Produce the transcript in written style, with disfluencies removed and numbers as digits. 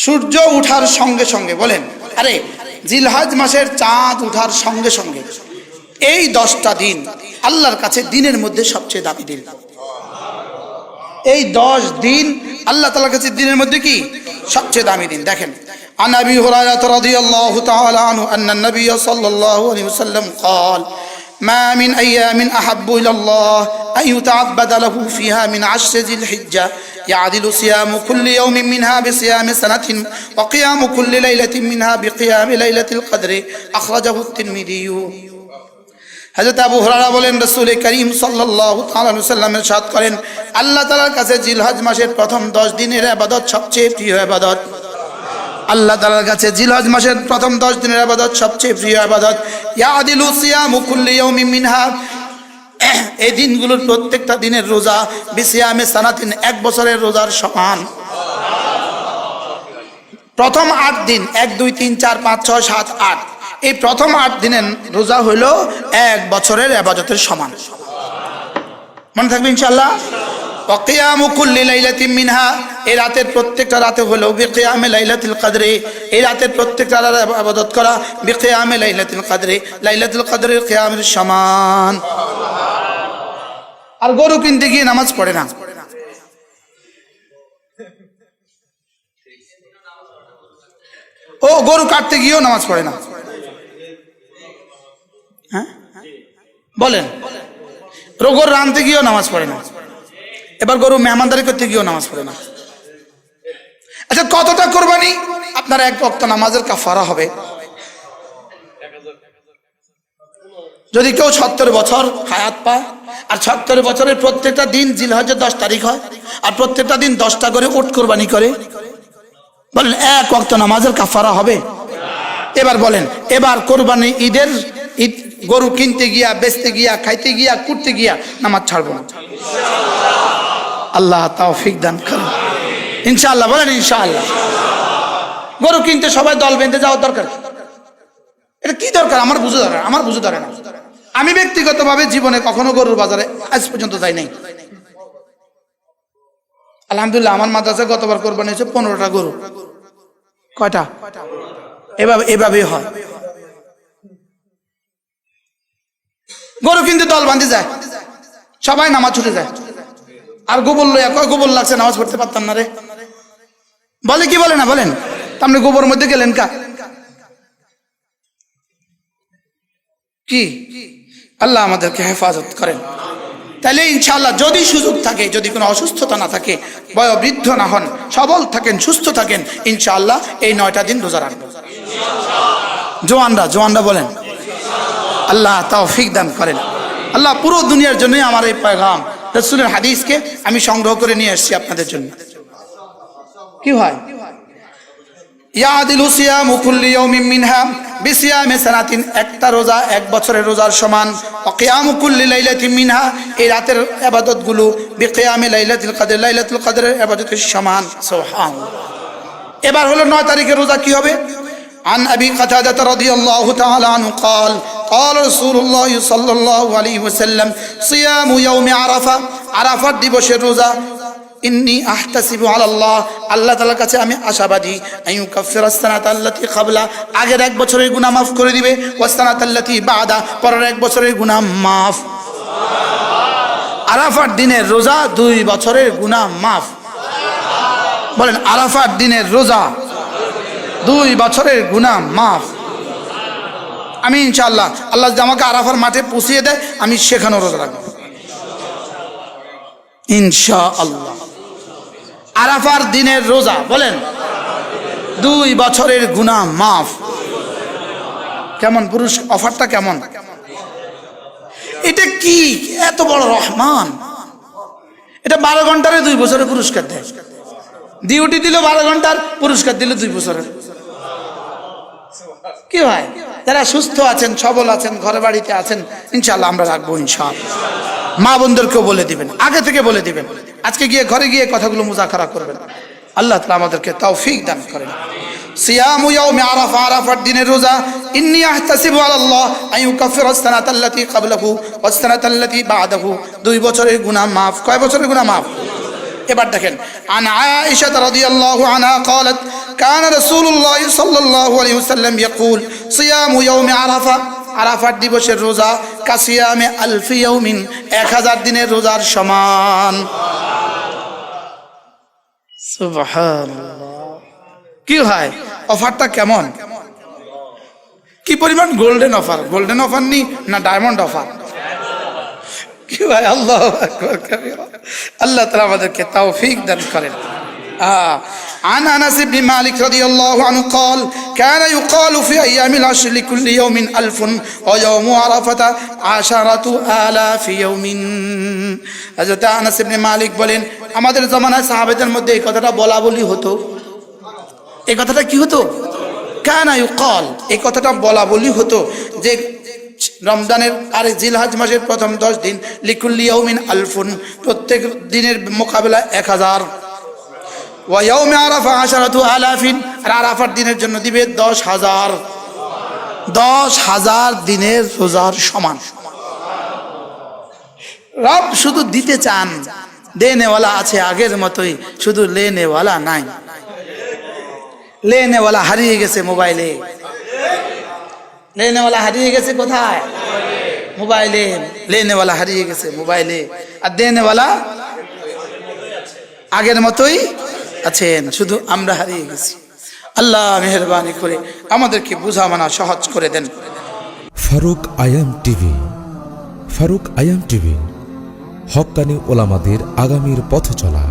সূর্য উঠার সঙ্গে সঙ্গে, বলেন আরে জিলহজ মাসের চাঁদ উঠার সঙ্গে সঙ্গে এই 10টা দিন আল্লাহর কাছে দিনের মধ্যে সবচেয়ে দামি দিন। এই 10 দিন আল্লাহ তাআলার কাছে দিনের মধ্যে কি সবচেয়ে দামি দিন। দেখেন, আন আবি হুরায়রা রাদিয়াল্লাহু তাআলা আনহু আন্না নবী সাল্লাল্লাহু আলাইহি ওয়াসাল্লাম قال ما من أيام أحب إلى الله أن يتعبد له فيها من 10 ذي الحجة يعدل صيام كل يوم منها بصيام سنة وقيام كل ليلة منها بقيام ليلة القدر أخرجه الترمذي। হযরত আবু হুরায়রা বলেন, রাসূল করিম সাল্লাল্লাহু তাআলা আলাইহি ওয়াসাল্লাম ইরশাদ করেন, আল্লাহ তাআলার কাছে জিলহজ মাসের প্রথম 10 দিনের ইবাদত সবচেয়ে প্রিয় ইবাদত। আল্লাহ তাআলার কাছে জিলহজ মাসের প্রথম 10 দিনের ইবাদত সবচেয়ে প্রিয় ইবাদত। ইয়াদিলু সিয়ামু কুল্লি ইয়াউমিন মিনহা, এই দিনগুলোর প্রত্যেকটা দিনের রোজা বিসিয়ামে সানাতিন, 1 বছরের রোজার সমান। প্রথম 8 দিন 1 2 3 4 5 6 7 8, এই প্রথম 8 দিনের রোজা হলো 1 বছরের ইবাদতের সমান। মনে থাকবে ইনশাআল্লাহ। ওয়াকিয়ামু কুল্লি লাইলাতিন মিনহা, এই রাতের প্রত্যেকটা রাতে হলো বিকিয়ামে লাইলাতুল কদরে, এই রাতের প্রত্যেকটা রাতে ইবাদত করা বিকিয়ামে লাইলাতুল কদরে, লাইলাতুল কদরের কিয়ামের সমান। আর গরু কিনতে গিয়ে নামাজ পড়ে না, ও গরু কাটতে গিয়েও নামাজ পড়ে না। হ্যাঁ বলেন, গরু রানতে গিয়েও নামাজ পড়ে না, এবার গরু মেহমানদারি করতে গিয়েও নামাজ পড়ে না। আচ্ছা, কতটা কোরবানি? আপনার 1 ওয়াক্ত নামাজের কাফারা হবে। যদি কেউ 70 বছর হায়াত পায়, আর 70 বছরের প্রত্যেকটা দিন জিলহজের 10 তারিখ হয়, আর প্রত্যেকটা দিন 10টা করে উট কোরবানি করে, বলেন 1 ওয়াক্ত নামাজের কাফারা হবে? এবার বলেন, এবার কোরবানি ঈদের ঈদ গরু কিনতে গিয়া, বেচতে গিয়া, খাইতে গিয়া, কুটতে গিয়া নামাজ ছাড়বো না। আল্লাহ তৌফিক দান করুন ইনশাআল্লাহ। বলেন ইনশাআল্লাহ। গরু কিনতে সবাই দল বেঁধে যাওয়ার দরকার, এটা কি দরকার? আমার বুঝে ধরে না। আমি ব্যক্তিগতভাবে জীবনে কখনো গরুর বাজারে আজ পর্যন্ত যাই নাই। আলহামদুলিল্লাহ, আমার মাদ্রাসায় গতবার কোরবানি হয়েছে 15টা গরু। কয়টা? এভাবেই হয়। গরু কিনতে দল বাঁধে যায়, সবাই নামাজ ছুটে যায়, আর গোবর লইয়া কয় গোবর লাগছে, নামাজ পড়তে পারতাম না রে, বলে কি বলে না? বলেন, আপনি গোবর মধ্যে গেলেন কা কি? আল্লাহ আমাদেরকে হেফাজত করেন। তাহলে ইনশাআল্লাহ যদি সুযোগ থাকে, যদি কোনো অসুস্থতা না থাকে, বয়োবৃদ্ধ না হন, সবল থাকেন, সুস্থ থাকেন, ইনশাআল্লাহ এই 9টা দিন রোজা রাখবো। জওয়ানরা বলেন, আল্লাহ তৌফিক দান করেন। আল্লাহ পুরো দুনিয়ার জন্য আমার এই পয়গাম রাসূলের হাদিসকে আমি সংগ্রহ করে নিয়ে এসেছি আপনাদের জন্য। কি হয়? ইয়াদিলু সিয়ামু কুল্লি ইয়াউমিন মিনহা বিসিয়ামি সানাতিন, একটা রোজা 1 বছরের রোজার সমান। ওয়া কিয়ামু কুল্লি লাইলাতিন মিনহা, এই রাতের ইবাদতগুলো বিকিয়ামি লাইলাতুল কদর, লাইলাতুল কদরের ইবাদতের সমান। সুবহানাল্লাহ। এবার হলো 9 তারিখের রোজা কি হবে? আন আবি কাতাদা রাদিয়াল্লাহু তাআলা আনহু قال قال رسول الله صلى الله عليه وسلم صيام يوم عرفه, আরাফাত দিবসের রোজা। ইন্নী আহতাসিবু আলাল্লাহ, আল্লাহ তাআলার কাছে আমি আশাবাদী, আইয়ুকাফিরাস সানাতাল্লাতী ক্বাবলা, আগের 1 বছরের গুনাহ মাফ করে দিবে, ওয়াস সানাতাল্লাতী বাদা, পরের 1 বছরের গুনাহ মাফ। আরাফার দিনের রোজা 2 বছরের গুনাহ মাফ। বলেন, আরাফার দিনের রোজা 2 বছরের গুনাহ মাফ। আমি ইনশাআল্লাহ, আল্লাহ যদি আমাকে আরাফার মাঠে পৌঁছিয়ে দেয়, আমি সেখানেও রোজা রাখবো ইনশাআল্লাহ। আরাফার দিনের রোজা, বলেন 2 বছরের গুনাহ মাফ। কেমন পুরুষ অফারটা কেমন? এটা কি এত বড় রহমান? এটা 12 ঘন্টারে 2 বছরের পুরস্কার দেয়। ডিউটি দিল 12 ঘন্টার, পুরস্কার দিল 2 বছরের। কি ভাই, যারা সুস্থ আছেন, সবল আছেন, ঘরে বাড়িতে আছেন, ইনশাআল্লাহ আমরা রাখবো ইনশাআল্লাহ। মা বোনদেরকেও বলে দিবেন, আগে থেকে বলে দিবেন, আজকে গিয়ে ঘরে গিয়ে কথাগুলো মুযাকারা করবেন। আল্লাহ তাআলা আমাদেরকে তৌফিক দান করেন। সিয়ামু ইয়াউমি আরাফা, আরাফার দিনের রোজা। ইন্নী আহতাসিবু আলাল্লাহ আইয়ুকাফিরাস সানাতাল্লাতী ক্বাবলাহু ওয়াস সানাতাল্লাতী বা'দাহু, 2 বছরের গুনাহ মাফ। কয় বছরের গুনাহ মাফ? এবার দেখেন, আন আয়েশা রাদিয়াল্লাহু আনহা قالت كان رسول الله صلى الله عليه وسلم يقول صيام يوم عرفه আরাফাত দিবসের রোজা কাসিয়ামে আলফি ইয়াউমিন 1000 দিনের রোজার সমান। সুবহানাল্লাহ। কি হয় অফারটা কেমন, কি পরিমাণ গোল্ডেন অফার, গোল্ডেন অফার নি না ডায়মন্ড অফার? কি ভাই, আল্লাহু আকবার কাবীরা। আল্লাহ তাআলা আমাদেরকে তৌফিক দান করেন। عن أنس بن مالك رضي الله عنه قال كان يقال في أيام العشر لكل يوم 1000 ويوم عرفة 10,000 يوم। হযরত আনাস ইবনে মালিক বলেন, আমাদের জামানায় সাহাবাদের মধ্যে এই কথাটা বলা বলি হতো। এই কথাটা কি হতো? কানা ইউকাল, এই কথাটা বলা বলি হতো যে রমজানের আর জিলহজ মাসের প্রথম 10 দিন লিকুল্লি ইয়াউমিন আলফুন, প্রত্যেক দিনের মোকাবেলা 1000, ওয়া ইয়াউমে আরাফা 10,000, আর আরাফার দিনের জন্য দিবে 10,000, 10,000 দিনের রোজার সমান। রব শুধু দিতে চান, দেনেওয়ালা আছে আগের মতোই, শুধু লেনেওয়ালা নাই। লেনেওয়ালা হারিয়ে গেছে মোবাইলে, লেনেওয়ালা হারিয়ে গেছে কোথায়? মোবাইলে। লেনেওয়ালা হারিয়ে গেছে মোবাইলে, আর দেনেওয়ালা আগের মতোই আছেন, শুধু আমরা হারিয়ে গেছি। আল্লাহ মেহেরবানি করে আমাদেরকে বুঝা মানা সহজ করে দেন। ফারুক আয়াম টিভি, ফারুক আয়াম টিভি, হক্কানি ওলামাদের আগামীর পথ চলা।